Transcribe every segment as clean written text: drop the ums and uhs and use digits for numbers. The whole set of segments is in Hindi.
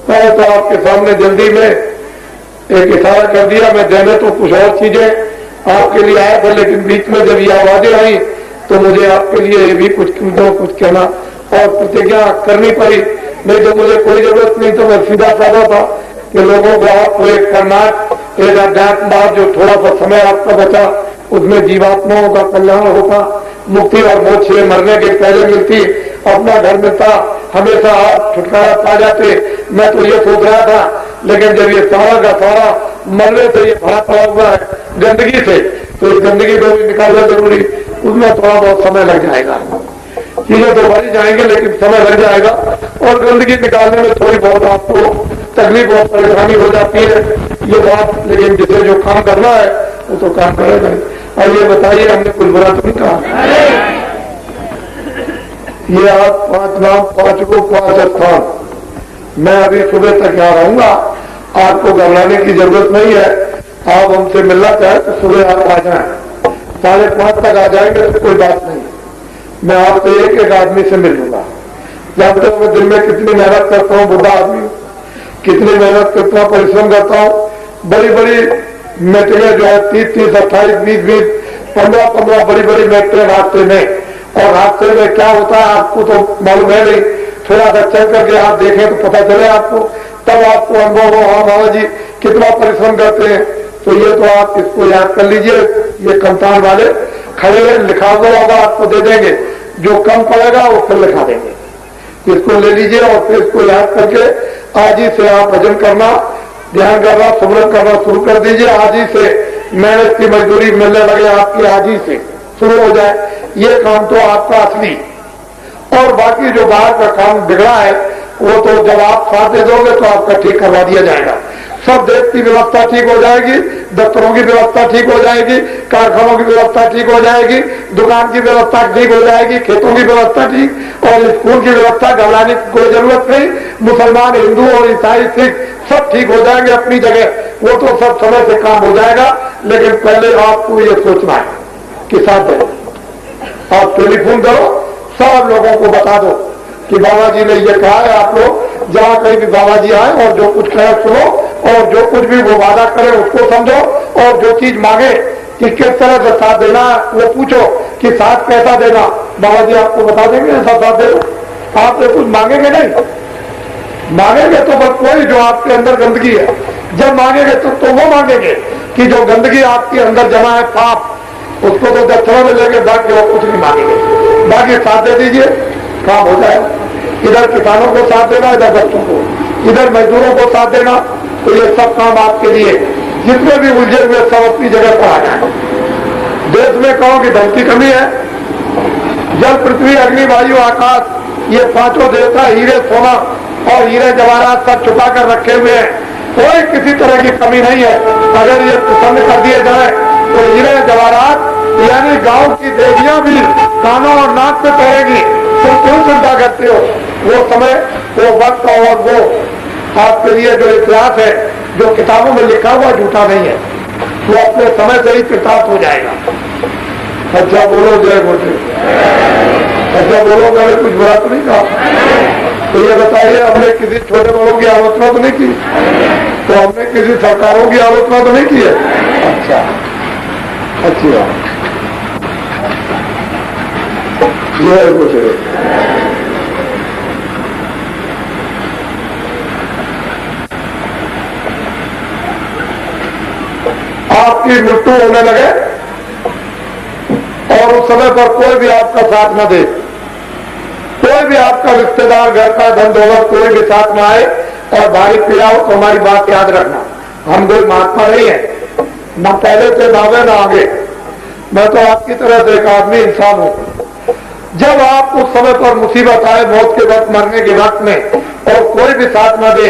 मैंने तो आपके सामने जल्दी में एक इशारा कर दिया, मैं देने तो कुछ और चीजें आपके लिए आया था, लेकिन बीच में जब ये आवाजें आई तो मुझे आपके लिए भी कुछ कहना और प्रतिज्ञा करनी पड़ी। नहीं तो मुझे कोई जरूरत नहीं, तो मैं सीधा साधा था कि लोगों को आपको एक कर्नाट एक अध्यात्मवाद जो थोड़ा सा समय आपका बचा उसमें जीवात्माओं का कल्याण होता, मुक्ति और मोक्ष मरने के पहले मिलती, अपना घर मिलता, हमेशा आप छुटकारा पा जाते। मैं तो ये सोच रहा था, लेकिन जब ये सारा का सारा मरने से ये भरा पड़ा हुआ है गंदगी से, तो इस गंदगी को भी निकालना जरूरी, उसमें थोड़ा बहुत समय लग जाएगा। चीजें तो बढ़ी जाएंगे लेकिन समय लग जाएगा, और गंदगी निकालने में थोड़ी बहुत आपको तकलीफ और परेशानी हो जाती है ये बात, लेकिन जिसे जो काम करना है वो तो काम करेगा। और ये बताइए, हमने कुछ बुरा तो नहीं कहा। ये आप 5 नाम 5 को 5 स्थान, मैं अभी सुबह तक यहाँ रहूंगा, आपको घबराने की जरूरत नहीं है। आप हमसे मिलना चाहे तो सुबह आप आ जाए, 5:30 तक आ जाएंगे तो कोई बात नहीं। मैं आपसे एक एक आदमी से मिल लूंगा। जानते हो मैं दिन में कितनी मेहनत करता हूँ, बुढ़ा आदमी हूँ, कितनी मेहनत करता हूँ, परिश्रम करता हूँ। बड़ी बड़ी मीटिंगें जो है 30-30, 28, 20-20, 15-15 बड़ी बड़ी मीटिंगें रास्ते में, और रास्ते में क्या होता है आपको तो मालूम है नहीं, थोड़ा सा चल करके आप देखें तो पता चले आपको, तब आपको अनुभव हो हाँ बाबा जी कितना परिश्रम करते हैं। तो ये तो आप इसको याद कर लीजिए, ये कमतान वाले खड़े लिखा हुआ होगा आपको दे देंगे, जो कम पड़ेगा वो फिर लिखा देंगे, इसको ले लीजिए और फिर इसको याद करके आज ही से आप भजन करना, ध्यान करना, सुमरन करना शुरू कर दीजिए। आज ही से मेहनत की मजदूरी मिलने लगे आपकी, आज ही से शुरू हो जाए ये काम तो आपका असली। और बाकी जो बाहर का काम बिगड़ा है वो तो जब आप साथ दे दोगे तो आपका ठीक करवा दिया जाएगा। सब देश की व्यवस्था ठीक हो जाएगी, दफ्तरों की व्यवस्था ठीक हो जाएगी, कारखानों की व्यवस्था ठीक हो जाएगी, दुकान की व्यवस्था ठीक हो जाएगी, खेतों की व्यवस्था ठीक, और स्कूल की व्यवस्था घबराने की कोई जरूरत नहीं। मुसलमान, हिंदू और ईसाई, सिख सब ठीक हो जाएंगे अपनी जगह, वो तो सब समय से काम हो जाएगा। लेकिन पहले आपको ये सोचना है कि साथ दे, आप टेलीफोन करो, सब लोगों को बता दो कि बाबा जी ने ये कहा है। आप लोग जहां कहीं भी बाबा जी आए और जो कुछ कहे सुनो, और जो कुछ भी वो वादा करे उसको समझो, और जो चीज मांगे कि किस तरह से साथ देना वो पूछो कि साथ कैसा देना, बाबा जी आपको बता देंगे ऐसा साथ दे दो। आप तो कुछ मांगेंगे नहीं, मांगेंगे तो बस कोई जो आपके अंदर गंदगी है, जब मांगेंगे तो वो मांगेंगे कि जो गंदगी आपके अंदर जमा है पाप, उसको तो दक्षिणा में लेके बाकी और कुछ नहीं मांगेंगे। बाकी साथ दे दीजिए, काम हो जाएगा। इधर किसानों को साथ देना, इधर बच्चों को, इधर मजदूरों को साथ देना, तो ये सब काम आपके लिए जितने भी उलझे हुए सब अपनी जगह पर आ जाए। देश में कहो कि धन की कमी है, जल, पृथ्वी, अग्नि, वायु, आकाश, ये 5 देवता हीरे, सोना और हीरे जवाहरात सब छुपा कर रखे हुए हैं, कोई किसी तरह की कमी नहीं है। अगर ये प्रसन्न कर दिए जाए तो हीरे जवाहरात यानी गांव की देवियां भी कानों और नाक पे पड़ेगी। तुम क्यों चिंता करते हो? वो समय, वो वक्त और वो आपके लिए जो इतिहास है, जो किताबों में लिखा हुआ झूठा नहीं है, वो अपने समय से ही कृतार्थ हो जाएगा। अच्छा बोलो जय गुरुदेव, अच्छा बोलो, मैंने कुछ बुरा तो नहीं कहा। तो ये बताइए, हमने किसी छोटे बड़ों की आलोचना तो नहीं की, तो हमने किसी सरकारों की आलोचना तो नहीं की है। अच्छा, अच्छी बात, जय गुरुदेव। आपकी मृत्यु होने लगे और उस समय पर कोई भी आपका साथ न दे, कोई भी आपका रिश्तेदार, घर का धन दौलत कोई भी साथ में आए और भारी पीड़ा हो, तो हमारी बात याद रखना, हम कोई महात्मा नहीं है, न पहले से दावे न आगे। मैं तो आपकी तरह से एक आदमी इंसान हूं। जब आप उस समय पर मुसीबत आए, मौत के वक्त, मरने के वक्त में, और कोई भी साथ न दे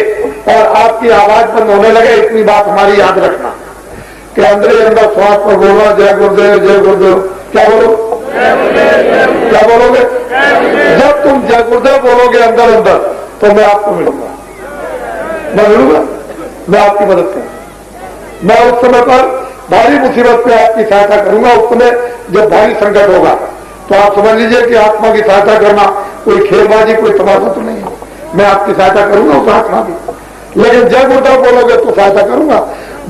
और आपकी आवाज बंद होने लगे, इतनी बात हमारी याद रखना कि अंदर ही अंदर श्वास पर बोलना, जय गुरुदेव, जय गुरुदेव। क्या बोलो? क्या बोलोगे? जब तुम जय गुरुदेव बोलोगे अंदर अंदर, तो मैं आपको मिलूंगा, मैं मिलूंगा, मैं आपकी मदद करूंगा। मैं उस समय पर भारी मुसीबत पे आपकी सहायता करूंगा। उस समय जब भारी संकट होगा तो आप समझ लीजिए कि आत्मा की सहायता करना कोई खेलबाजी, कोई तमाशा तो नहीं है। मैं आपकी सहायता करूंगा उस आत्मा की। लेकिन जय गुरुदेव बोलोगे तो सहायता करूंगा,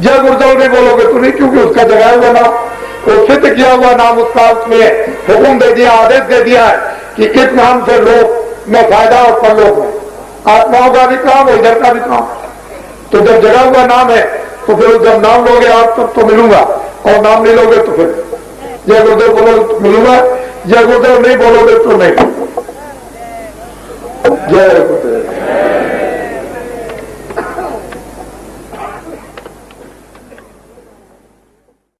जय गुरुदेव नहीं बोलोगे तो नहीं, क्योंकि उसका जगाया हुआ नाम, वो सिद्ध किया हुआ नाम, उसका उसमें हुक्म दे दिया, आदेश दे दिया है कि इस नाम से लोक में फायदा और परलोक में, आत्माओं का भी काम और इधर का भी काम। तो जब जगा हुआ नाम है तो फिर जब नाम लोगे आप तब तो मिलूंगा, और नाम नहीं लोगे तो फिर जय गुरुदेव बोलोगे तो मिलूंगा, जय गुरुदेव नहीं बोलोगे तो नहीं। जय